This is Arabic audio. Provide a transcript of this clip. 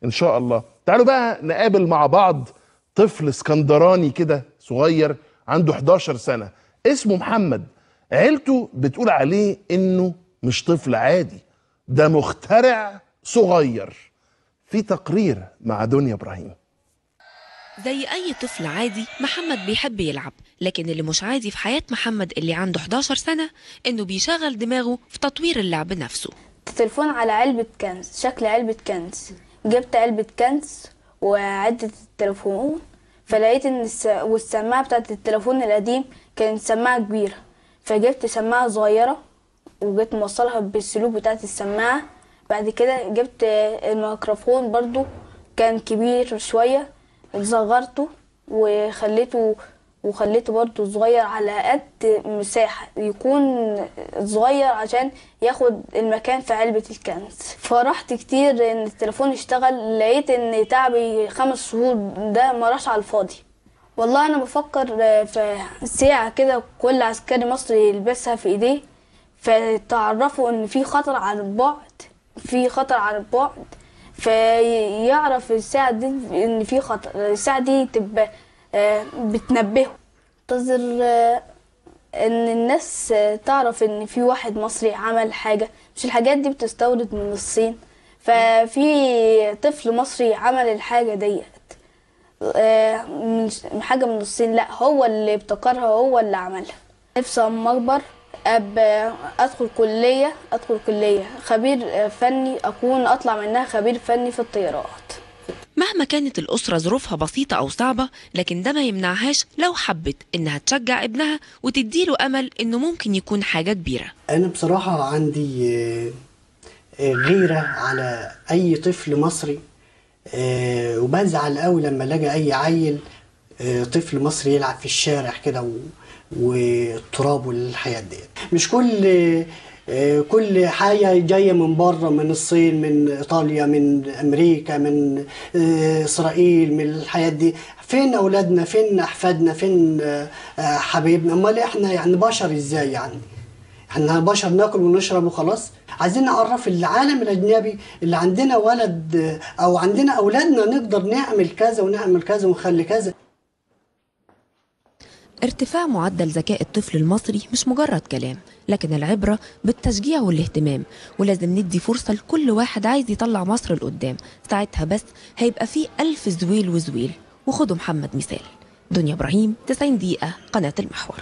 ان شاء الله. تعالوا بقى نقابل مع بعض طفل اسكندراني كده صغير عنده 11 سنة اسمه محمد. عيلته بتقول عليه انه مش طفل عادي، ده مخترع صغير. في تقرير مع دنيا ابراهيم. زي أي طفل عادي محمد بيحب يلعب، لكن اللي مش عادي في حياة محمد اللي عنده 11 سنة إنه بيشغل دماغه في تطوير اللعب نفسه. التليفون على علبة كنز، شكل علبة كنز. جبت علبة كنز وعدت التليفون، فلقيت إن والسماعة بتاعت التليفون القديم كانت سماعة كبيرة، فجبت سماعة صغيرة وجيت موصلها بالسلوك بتاعت السماعة. بعد كده جبت الميكروفون برضو كان كبير شوية، صغرته وخليته برضو صغير على قد مساحة، يكون صغير عشان ياخد المكان في علبة الكنز. فرحت كتير ان التليفون اشتغل، لقيت ان تعبي 5 شهور ده ما راحش على الفاضي. والله انا بفكر في ساعة كده كل عسكري مصري يلبسها في ايديه، فتعرفوا ان في خطر على البعد، فيعرف الساعة دي ان في خطر. الساعة دي تبقى بتنبهه، تنتظر ان الناس تعرف ان في واحد مصري عمل حاجة. مش الحاجات دي بتستورد من الصين، ففي طفل مصري عمل الحاجة ديت من حاجة من الصين، لا هو اللي ابتكرها، هو اللي عملها. نفسي اما اكبر ادخل كلية خبير فني، اطلع منها خبير فني في الطيارات. مهما كانت الأسرة ظروفها بسيطة أو صعبة، لكن ده ما يمنعهاش لو حبت إنها تشجع ابنها وتديله أمل إنه ممكن يكون حاجة كبيرة. أنا بصراحة عندي غيرة على أي طفل مصري، وبزعل قوي لما الاقي أي عيل طفل مصري يلعب في الشارع كده والتراب والحياة دي. مش كل حاجة جاية من بره، من الصين، من إيطاليا، من أمريكا، من إسرائيل، من الحياة دي. فين أولادنا؟ فين أحفادنا؟ فين حبايبنا؟ أمال إحنا يعني بشر إزاي؟ يعني إحنا بشر ناكل ونشرب وخلاص؟ عايزين نعرف العالم الأجنبي اللي عندنا ولد أو عندنا أولادنا نقدر نعمل كذا ونعمل كذا ونخلي كذا. ارتفاع معدل ذكاء الطفل المصري مش مجرد كلام، لكن العبرة بالتشجيع والاهتمام، ولازم ندي فرصة لكل واحد عايز يطلع مصر لقدام. ساعتها بس هيبقى فيه 1000 زويل وزويل. وخدوا محمد مثال. دنيا إبراهيم، 90 دقيقة، قناة المحور.